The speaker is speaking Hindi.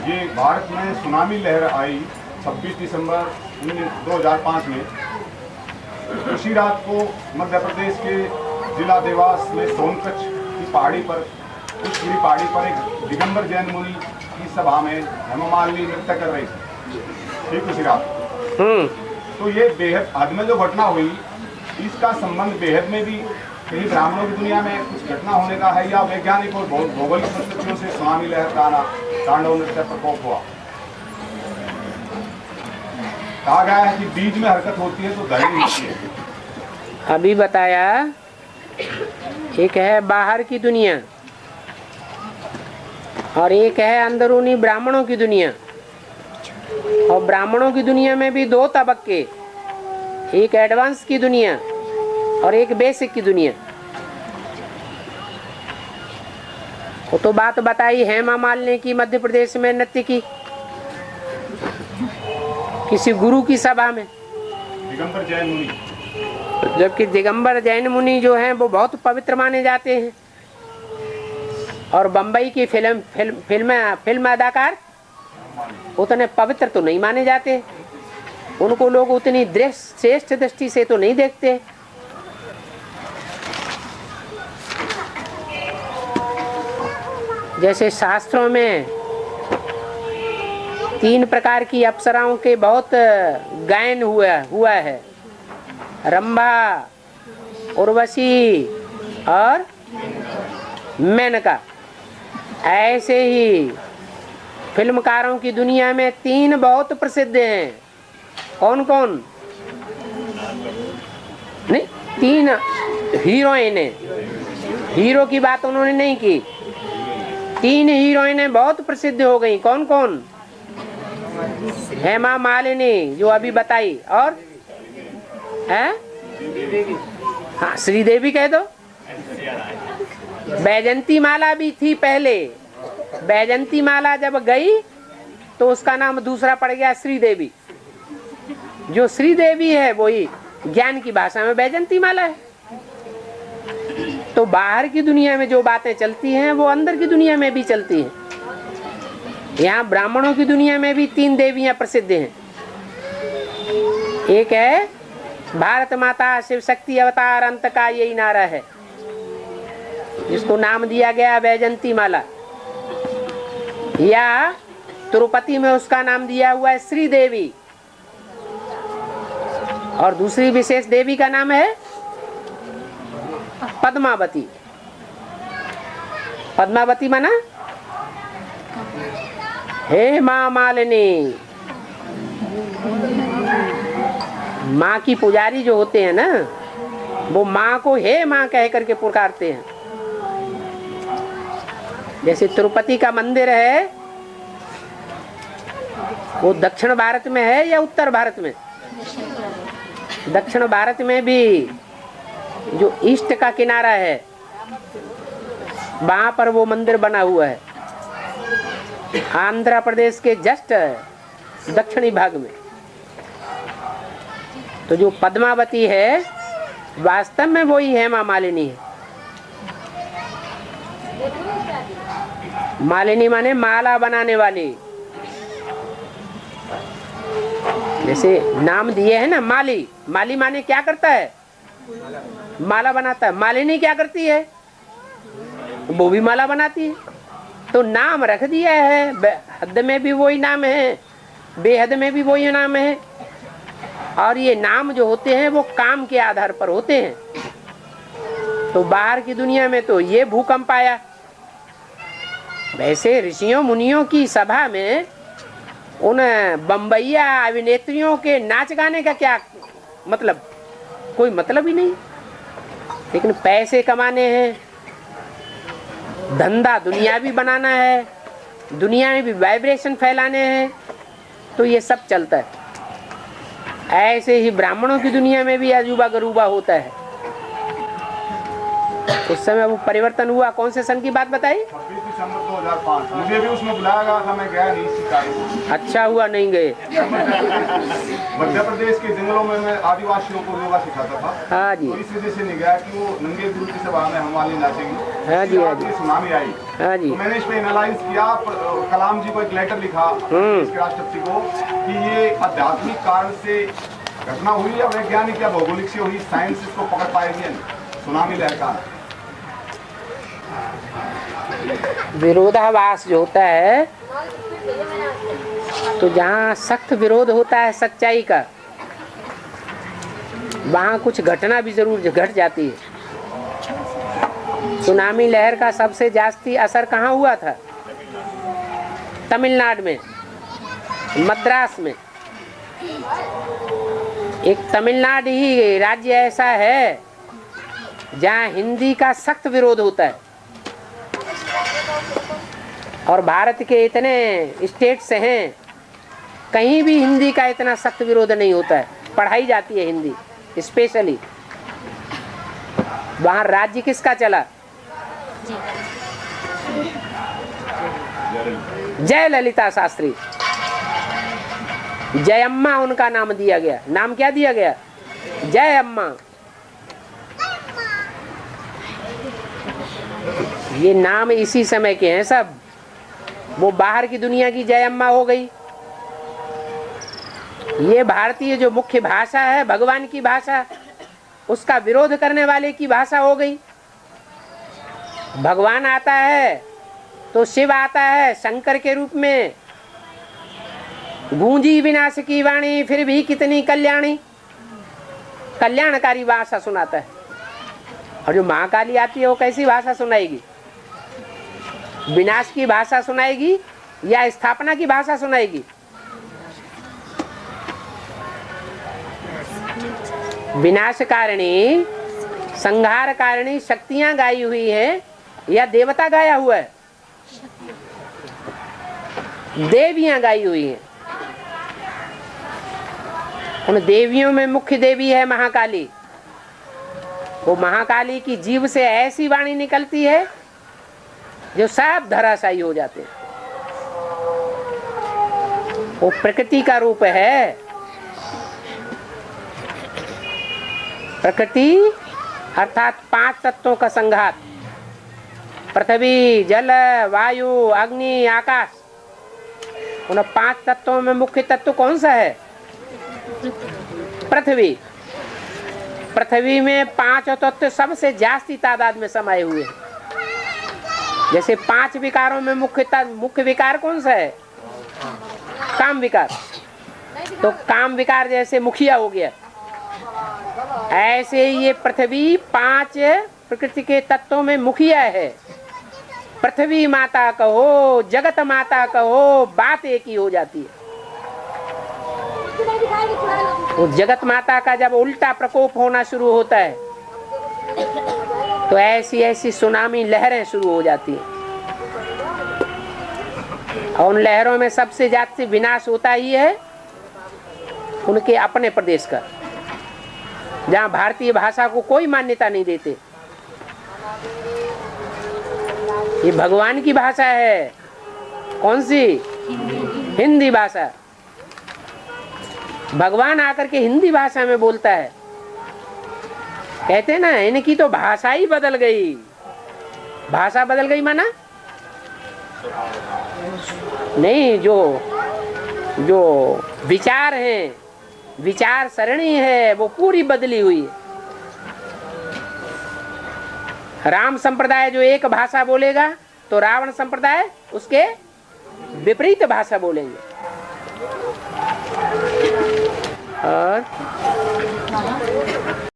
ये भारत में सुनामी लहर आई 26 दिसंबर 2005 में। उसी रात को मध्य प्रदेश के जिला देवास में सोनकच्छ की पहाड़ी पर, उस पहाड़ी पर एक दिगंबर जैन मुनि की सभा में हेमा मालिनी नृत्य कर रही थी, ठीक उसी रात। तो ये बेहद हद में जो घटना हुई, इसका संबंध बेहद में भी कहीं ब्राह्मणों की दुनिया में कुछ घटना होने का है, या वैज्ञानिक और भौगोलिक परिस्थितियों से सुनामी लहर का आना, तांडव नृत्य प्रकोप हुआ। कहा गया है कि बीज में हरकत होती है तो धरनी होती है। अभी बताया, एक है बाहर की दुनिया और एक है अंदरूनी ब्राह्मणों की दुनिया। और ब्राह्मणों की दुनिया में भी दो तबक्के, एक एडवांस की दुनिया और एक बेसिक की दुनिया। वो तो बात बताई हेमा मालिनी की मध्य प्रदेश में नृत्य की, किसी गुरु की सभा में, दिगंबर जैन मुनि। जबकि दिगंबर जैन मुनि जो हैं वो बहुत पवित्र माने जाते हैं, और बम्बई की फिल्म अदाकार उतने पवित्र तो नहीं माने जाते। उनको लोग उतनी श्रेष्ठ दृष्टि से तो नहीं देखते। जैसे शास्त्रों में 3 प्रकार की अप्सराओं के बहुत गायन हुआ है, रंभा, उर्वशी और मेनका। ऐसे ही फिल्मकारों की दुनिया में 3 बहुत प्रसिद्ध हैं। कौन कौन? नहीं, 3 हीरोइनें। हीरो की बात उन्होंने नहीं की, 3 हीरोइनें बहुत प्रसिद्ध हो गई। कौन कौन? हेमा मालिनी जो अभी बताई, और है हाँ, श्रीदेवी कह दो। बैजंती माला भी थी पहले। बैजंती माला जब गई तो उसका नाम दूसरा पड़ गया श्रीदेवी। जो श्रीदेवी है वही ज्ञान की भाषा में बैजंती माला है। तो बाहर की दुनिया में जो बातें चलती हैं वो अंदर की दुनिया में भी चलती हैं। यहाँ ब्राह्मणों की दुनिया में भी 3 देवियां प्रसिद्ध हैं। एक है भारत माता शिव शक्ति अवतार, अंत का यही नारा है, जिसको नाम दिया गया बैजंती माला, या तिरुपति में उसका नाम दिया हुआ है श्री देवी। और दूसरी विशेष देवी का नाम है पद्मावती। पद्मावती माना हे माँ मालिनी। माँ की पुजारी जो होते हैं ना, वो माँ को हे माँ कह करके पुकारते हैं। जैसे तिरुपति का मंदिर है, वो दक्षिण भारत में है या उत्तर भारत में? दक्षिण भारत में भी जो ईस्ट का किनारा है, वहां पर वो मंदिर बना हुआ है, आंध्र प्रदेश के जस्ट दक्षिणी भाग में। तो जो पद्मावती है वास्तव में वही हेमा मालिनी है। मालिनी माने माला बनाने वाली। जैसे नाम दिए है ना माली, माली माने क्या करता है? माला बनाता है। मालिनी क्या करती है? वो भी माला बनाती है। तो नाम रख दिया है, हद में भी वही नाम है, बेहद में भी वही नाम है। और ये नाम जो होते हैं वो काम के आधार पर होते हैं। तो बाहर की दुनिया में तो ये भूकंप आया। वैसे ऋषियों मुनियों की सभा में उन बम्बईया अभिनेत्रियों के नाच गाने का क्या मतलब? कोई मतलब ही नहीं। लेकिन पैसे कमाने हैं, धंधा दुनियावी बनाना है, दुनिया में भी वाइब्रेशन फैलाने हैं, तो ये सब चलता है। ऐसे ही ब्राह्मणों की दुनिया में भी अजूबा गरूबा होता है। उस समय वो परिवर्तन हुआ, कौन से सन की बात बताई? 26 दिसंबर 2005। मुझे भी उसमें बुलाया गया था, मैं गया नहीं इसी तारीख। अच्छा हुआ नहीं गए। मध्य प्रदेश के जंगलों में मैं आदिवासियों को योगा सिखाता था। हाँ जी, तो इस वजह से नहीं गया कि वो नंगे गुरु की सभा में हम वाली नाचेंगे। हाँ जी, हाँ जी। सुनामी आई, हाँ जी, तो मैंने इस पे एनालाइज किया। कलाम जी को एक लेटर लिखा इसके राष्ट्रपति को कि ये आध्यात्मिक कारण से घटना हुई या वैज्ञानिक या भौगोलिक से हुई, साइंस इसको पकड़ पाएगी या नहीं। सुनामी लहर का विरोधाभास जो होता है, तो जहाँ सख्त विरोध होता है सच्चाई का, वहाँ कुछ घटना भी जरूर घट जाती है। सुनामी लहर का सबसे जास्ती असर कहाँ हुआ था? तमिलनाडु में, मद्रास में। एक तमिलनाडु ही राज्य ऐसा है जहाँ हिंदी का सख्त विरोध होता है, और भारत के इतने स्टेट्स हैं कहीं भी हिंदी का इतना सख्त विरोध नहीं होता है, पढ़ाई जाती है हिंदी स्पेशली। वहाँ राज्य किसका चला? जयललिता शास्त्री, जयम्मा उनका नाम दिया गया। नाम क्या दिया गया? जयम्मा। ये नाम इसी समय के हैं सब। वो बाहर की दुनिया की जयम्मा हो गई, ये भारतीय जो मुख्य भाषा है भगवान की भाषा, उसका विरोध करने वाले की भाषा हो गई। भगवान आता है तो शिव आता है शंकर के रूप में। गूंजी विनाश की वाणी फिर भी कितनी कल्याणी, कल्याणकारी भाषा सुनाता है। और जो महाकाली आती है वो कैसी भाषा सुनाएगी? विनाश की भाषा सुनाएगी या स्थापना की भाषा सुनाएगी? विनाशकारिणी संहारकारिणी शक्तियां गाई हुई है या देवता गाया हुआ है? देवियां गाई हुई हैं। उन देवियों में मुख्य देवी है महाकाली। वो महाकाली की जीभ से ऐसी वाणी निकलती है जो सब धराशायी हो जाते हैं। वो प्रकृति का रूप है। प्रकृति अर्थात 5 तत्वों का संघात, पृथ्वी, जल, वायु, अग्नि, आकाश। उन 5 तत्वों में मुख्य तत्व कौन सा है? पृथ्वी। पृथ्वी में 5 तत्व सबसे जास्ती तादाद में समाये हुए हैं। जैसे 5 विकारों में मुख्य विकार कौन सा है? काम विकार। तो काम विकार जैसे मुखिया हो गया, ऐसे ये पृथ्वी 5 प्रकृति के तत्वों में मुखिया है। पृथ्वी माता कहो, जगत माता कहो, बात एक ही हो जाती है। वो जगत माता का जब उल्टा प्रकोप होना शुरू होता है तो ऐसी ऐसी सुनामी लहरें शुरू हो जाती हैं। और उन लहरों में सबसे ज्यादा विनाश होता ही है उनके अपने प्रदेश का, जहाँ भारतीय भाषा को कोई मान्यता नहीं देते। ये भगवान की भाषा है। कौन सी? हिंदी भाषा। भगवान आकर के हिंदी भाषा में बोलता है। कहते हैं ना, इनकी तो भाषा ही बदल गई। भाषा बदल गई माना नहीं, जो विचार हैं, विचार सरणी है, वो पूरी बदली हुई है। राम संप्रदाय जो एक भाषा बोलेगा तो रावण संप्रदाय उसके विपरीत भाषा बोलेंगे। और